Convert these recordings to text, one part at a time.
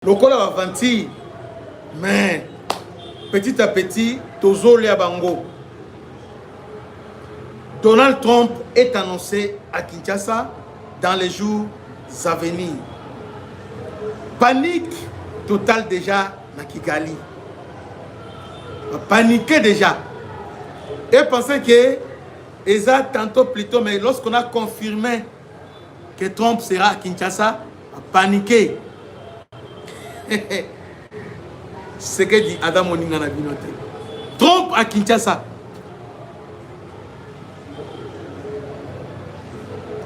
Le col a vanti, mais petit à petit, Tozo le Bango. Donald Trump est annoncé à Kinshasa dans les jours à venir. Panique totale déjà à Kigali. Paniqué déjà. Et pensez que Eza tantôt plutôt, mais lorsqu'on a confirmé que Trump sera à Kinshasa, paniqué. Ce que dit Adam Oninga na binote. Trump à Kinshasa.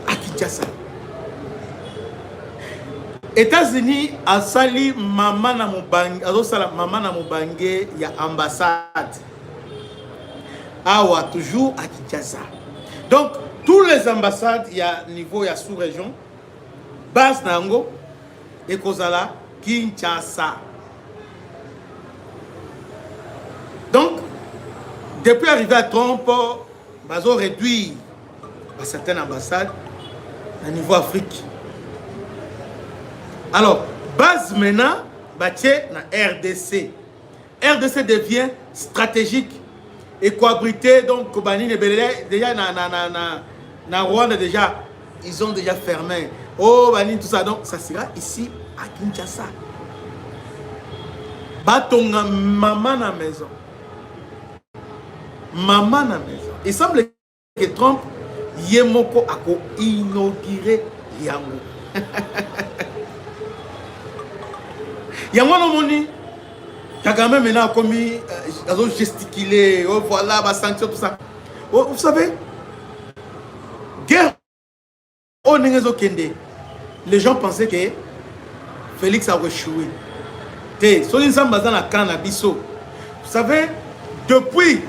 À Kinshasa. États-Unis a sali maman na mubange, azosala maman na mubange ya ambassade. Awa toujours à Kinshasa. Donc tous les ambassades il y a niveau il y a sous-région base nango et kozala Kinshasa. Donc depuis arrivé à Trump, bazo réduit à certaines ambassades à niveau Afrique. Alors, base maintenant, bâtie na RDC. RDC devient stratégique et coabrité, donc Kobani et Belé, déjà na Rwanda, déjà, ils ont déjà fermé. Oh, Bani, tout ça, donc ça sera ici à Kinshasa. Batonga maman na maison. Maman na maison. Il semble que Trump yemoko ako inauguré yango. Yango no moni Kagame maintenant a commis gesticulé, oh voilà, va sentir tout ça. Oh, vous savez, guerre au Nengezo Kende, les gens pensaient que Félix a échoué. Vous savez, depuis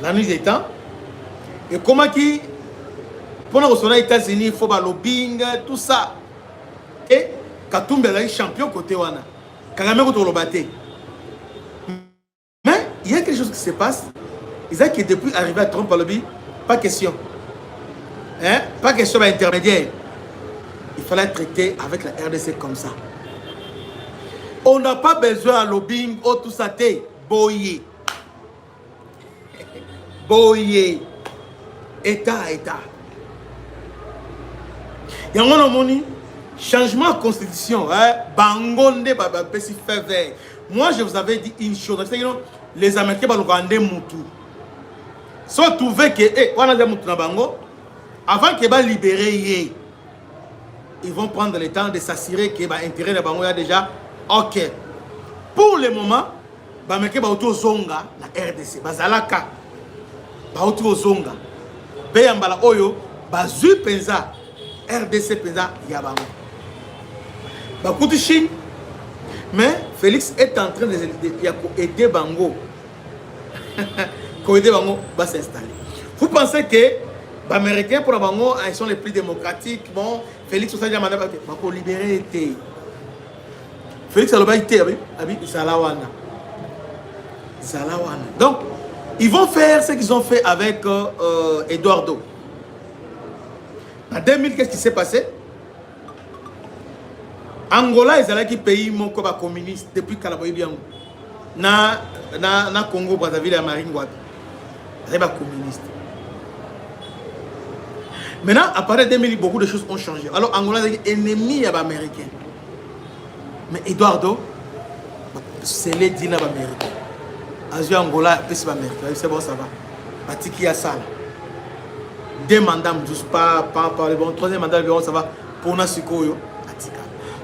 la nuit des temps, et comment qui, pendant que les États-Unis, il faut le lobbying, tout ça. Et Katumbi est champion côté Wana. Kagame contre le batté. Mais il y a quelque chose qui se passe. Ils disent que depuis arrivé à Trump, pas question. Hein? Pas question d'intermédiaire. Il fallait traiter avec la RDC comme ça. On n'a pas besoin de lobbying, oh tout ça, t'es boyé. Boyé. État, État. Il y a un moni. Changement de constitution, hein? Bangonde, Babapesi fait vert. Moi, je vous avais dit une chose. Les Américains vont rendre Moutou. Si vous trouvez que, on a des Moutou dans Bango, avant qu'ils soient libérés, ils vont prendre le temps de s'assurer que l'intérêt de Bango est déjà OK. Pour le moment, les Américains vont autour Zonga, la RDC, Bazalaka, autour Zonga, Beyambala Oyo, Bazu Penza, RDC Penza, Yabango. Beaucoup de Chine, mais Félix est en train d'aider Bango. Aider Bango va s'installer. Vous pensez que les Américains pour Bango, ils sont les plus démocratiques. Bon, Félix aussi a demandé pour libérer. Félix a été Zalawana. Donc, ils vont faire ce qu'ils ont fait avec Eduardo. En 2000, qu'est-ce qui s'est passé? Angola est un pays communiste depuis Kalaboy Biango. Na Congo, Brazzaville et Maringouat. C'est communiste. Maintenant, à partir de 2000, beaucoup de choses ont changé. Alors, Angola est ennemi à l'Américain. Mais Eduardo, c'est les dîners américains. Azio Angola, c'est américain. C'est bon, ça va. Patiki a ça. Deux mandats, juste pas le bon. Troisième mandat, ça va. Pour Nasikoyo.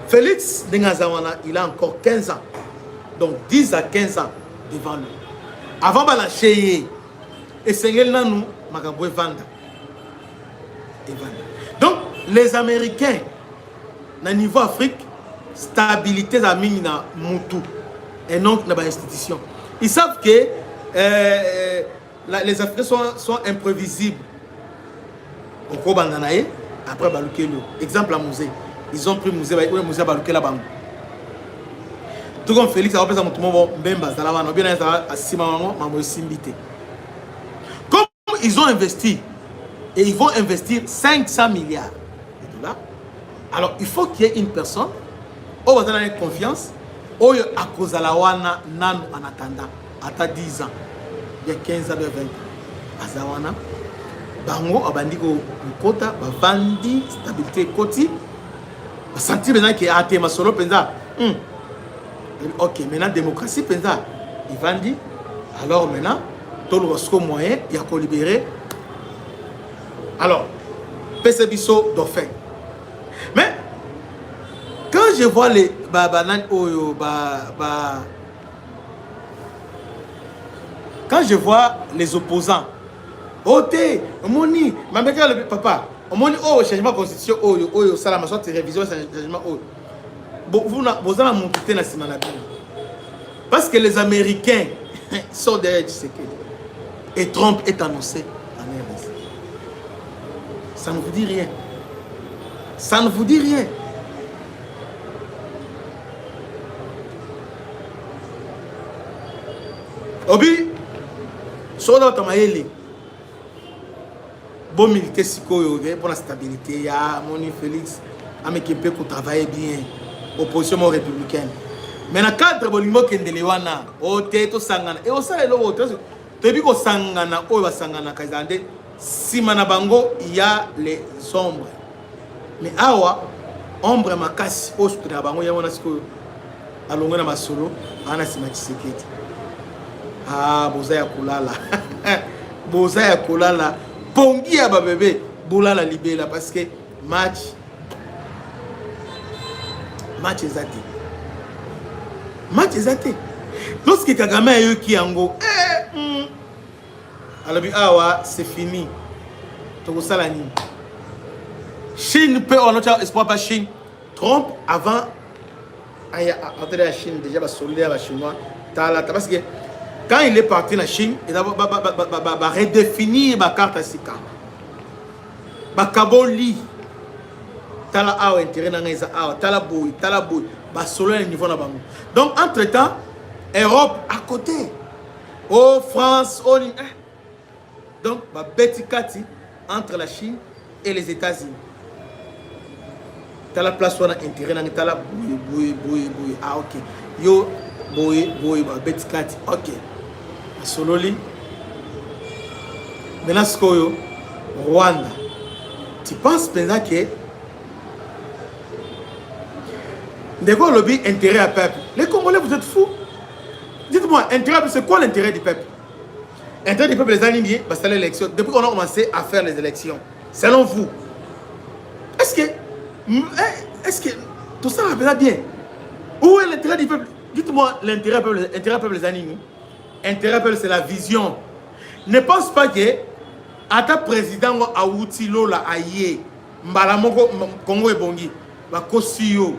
Félix Dengazawana, il a encore 15 ans. Donc 10 à 15 ans devant lui. Avant de lâcher, et c'est nous, Magaboué Vanda. Donc les Américains, au niveau Afrique, stabilité à Mina Moutou et non dans l'institution. Ils savent que les Africains sont imprévisibles. Au Kobandanaye, après Balukelo. Exemple à Musée. Ils ont pris le musée à Balouké là-bas. Tout comme Félix a repris son monde, comme ils ont investi, et ils vont investir 500 milliards de dollars, alors il faut qu'il y ait une personne Oh, vous avez confiance. Oh, à cause de la wana, nan en attendant. À 10 ans. Il y a 15 ans, 20 ans. Azawana. Bango, abandiko, kota, bandi, stabilité, koti. Sentir maintenant qu'il y a un solo penza. Ok, maintenant, démocratie penza. Il va dire. Alors maintenant, tout le moyen, il y a qu'à libérer. Alors, Pessebiso dauphin. Mais, quand je vois les quand je vois les opposants, Oté, Moni, papa, Moni, oh, changement de constitution, oh, salama, soit révision, changement, oh. Vous avez monté dans ce manabine. Parce que les Américains sont derrière Tshisekedi. Et Trump est annoncé en RDC. Ça ne vous dit rien. Ça ne vous dit rien. Obi, soda tamayeli. Bon militaire sikoyo pour la stabilité. Il y a Moni Félix, Amekempe qui travaille bien. Opposition républicaine. Mais dans le cadre de l'immo Kendelewana, au Teto Sangana, et au salaire de l'autre, tu as vu que Sangana, ou Sangana Kazande, si Manabango, il y a les ombres. Mais awa, ombre makasi, au Sutrabango, il y a un asco, à l'ongona masolo, à Nasima Tshisekedi. Ah, Bozaya Kulala. Bozaya Kulala. Pongi à bébé, Boulala libéla, parce que match exacté. Match exacté. Lorsque Kagame a eu qui ango, alors c'est fini. Tout ça la nuit. Chine peut on a espoir pas Chine. Trump avant entrer la Chine déjà va solidaire la chinois. Parce que quand il est parti en Chine, il va redéfinir ma carte à Sika. Ma Kaboli. Tala awa intérêt dans les awa, tala boy, bah solo le niveau na bango. Donc entre temps, Europe à côté, oh France, oh donc bah Betty Kati entre la Chine et les États-Unis. Tala place où on a intérêt dans tala boy, ah ok, yo boy bah Betty Kati, ok, solo li. Maintenant ce que Rwanda, tu penses maintenant que de quoi le lobby intérêt à peuple? Les Congolais, vous êtes fous? Dites-moi, intérêt, c'est quoi l'intérêt du peuple? L'intérêt du peuple, les animés, parce que l'élection, depuis qu'on a commencé à faire les élections, selon vous, est-ce que tout ça va bien? Où est l'intérêt du peuple? Dites-moi, l'intérêt peuple, les animés. Intérêt peuple, c'est la vision. Ne pense pas que, à ta président, à Outilo, la Aye, Mbalamoko, Congo et Bongi, va Kosio.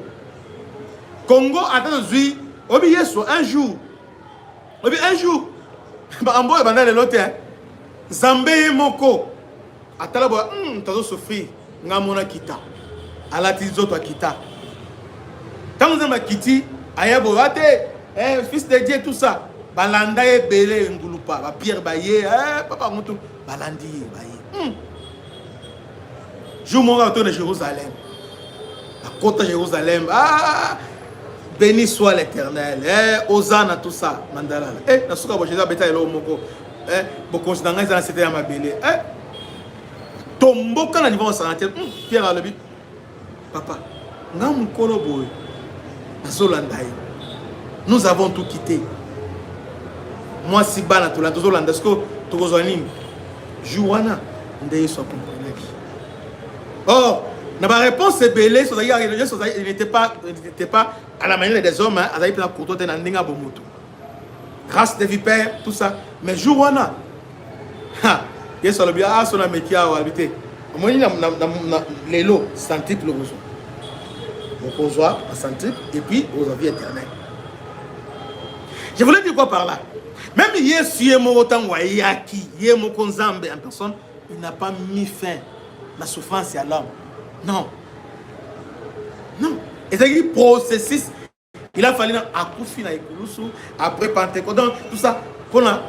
Congo attend aujourd'hui, un jour, Bambo et Bandale l'autre, Zambé Moko, attends là, t'as souffert, Ngamona Kita, à la tizo toi Kita. Quand vous avez Kiti, Ayabo, fils de Dieu, tout ça, Balanda et Belé, Ngulupa, Pierre Baye, Papa Moutou, Balandi, Baye. Je m'en retourne de Jérusalem, à côté de Jérusalem, béni soit l'Éternel. Hosanna tout ça. Mandala. Na suka bo Jésus beta elo moko. Bo considérant ça c'était à ma belé. Tombo kana niveau santé. Pierre alobi. Papa, ngam kolo boy. Na Zolanda. Nous avons tout quitté. Moi si bana to la Zolanda sko to kozwani. Juana ndeye soit comprendre. Oh, ma réponse est belée, il n'était pas à la manière des hommes, il était race de vipères, tout ça. Mais Jouana, il y a le bien, son métier à habiter. Moi, il y a les lots, centriques, le besoin. On reçoit un centrique et puis aux avis éternels. Je voulais dire quoi par là? Même hier, si il y a en personne, il n'a pas mis fin à la souffrance et à l'homme. Non. Non. Et c'est un processus. Il a fallu après Pentecôte, donc tout ça, pour la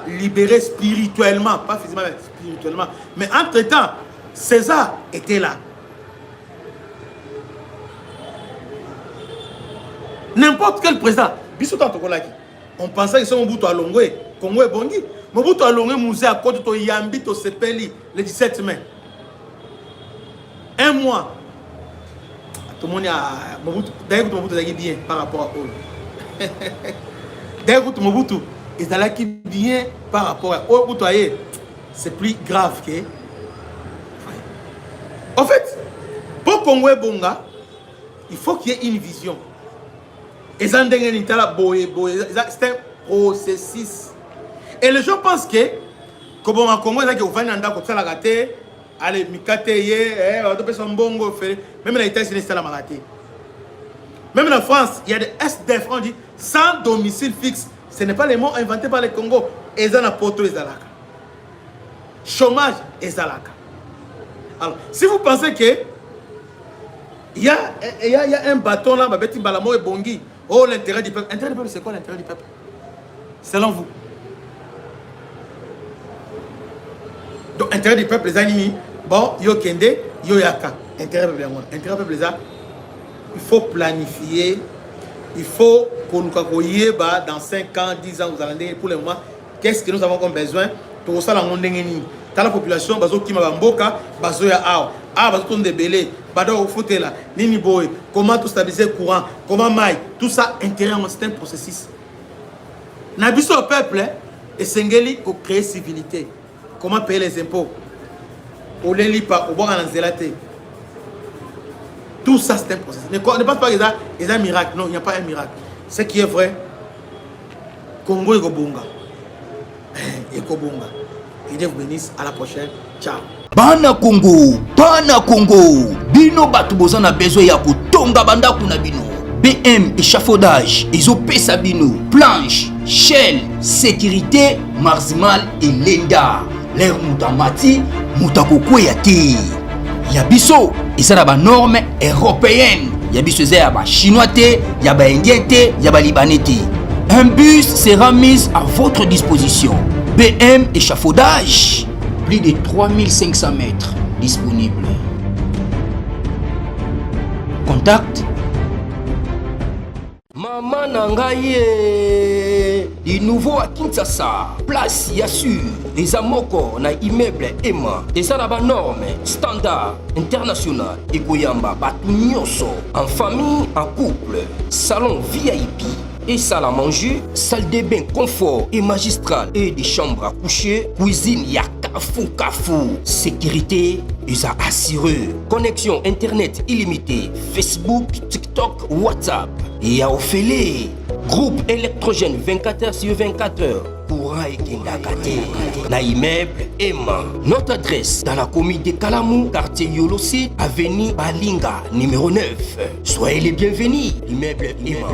libérer spirituellement, pas physiquement, mais spirituellement. Mais entre-temps, César était là. N'importe quel président. On pensait que c'est Mobutu à Longwe. Congo est bongi. Mobutu à Longwe, musée à côté de Yambi, to Sepeli, le 17 mai. Un mois. Tout le monde a Mobutu. D'ailleurs, Mobutu est bien par rapport à eux. D'ailleurs, Mobutu est bien par rapport à eux. C'est plus grave que. En fait, pour Congo et Bonga, il faut qu'il y ait une vision. Et c'est un processus. Et les gens pensent que, comme on a Congo, il y a des allez, même la États-Unis, c'est la maladie. Même la France, il y a des SDF, on dit sans domicile fixe. Ce n'est pas les mots inventés par les Congo. Et ça n'a pas tout les alaka. Chômage et zalaka. Alors, si vous pensez que il y a un bâton là, Babeti Balamo et Bongi. Oh, l'intérêt du peuple. L'intérêt du peuple, c'est quoi l'intérêt du peuple? Selon vous. Donc, intérêt du peuple, les ennemis. Bon, yo kende, yo yaka. Intérêt du peuple, intérêt du peuple, il faut planifier. Il faut qu'on nous cacoye dans 5 ans, 10 ans, vous allez pour le moment. Qu'est-ce que nous avons comme besoin? Pour ça, la monde dans la population, bazo qui m'a mboka, bazo ya ao. Ah, bazo ton débélé, bado au foot là, nini boy, comment tout stabiliser le courant, comment maille, tout ça, intérêt, c'est un processus. N'abusez au peuple, et Sengeli, pour créer civilité. Comment payer les impôts? Au les pas, au bon en zélaté. Tout ça, c'est un processus. Ne pense pas qu'il y a un miracle. Non, il n'y a pas un miracle. Ce qui est vrai, Congo et Gobunga. Et Gobunga. Et Dieu vous bénisse. À la prochaine. Ciao. Bana Congo, bino batu bozana besoin ya kotonga banda kuna bino. BM échafaudage, ezopesa bino, planche, shell, sécurité, marzimal et lenda. L'air mutamati, mutakoko yati. Yabiso, ezana ba norme européenne. Yabiso ya ba chinois te, ya ba indien te, ya ba libanais te. Un bus sera mis à votre disposition. BM échafaudage. Plus de 3500 mètres disponibles. Contact. Maman Nangaye. Du nouveau à Kinshasa. Place Yassur. Des amoko na immeuble Emma. Des arabes normes. Standard. International. Ekoyamba. Batu nyonso. En famille, en couple. Salon VIP. Et salle à manger, salle de bain confort et magistral et des chambres à coucher, cuisine Kafou. Sécurité, ils ont assuré. Connexion internet illimitée, Facebook, TikTok, WhatsApp. Et à Ophélie, groupe électrogène 24h/24h. Courant et Kendakate. Na immeuble Emma. Notre adresse dans la commune de Kalamou, quartier Yolosi, avenue Balinga, numéro 9. Soyez les bienvenus. Immeuble Emma.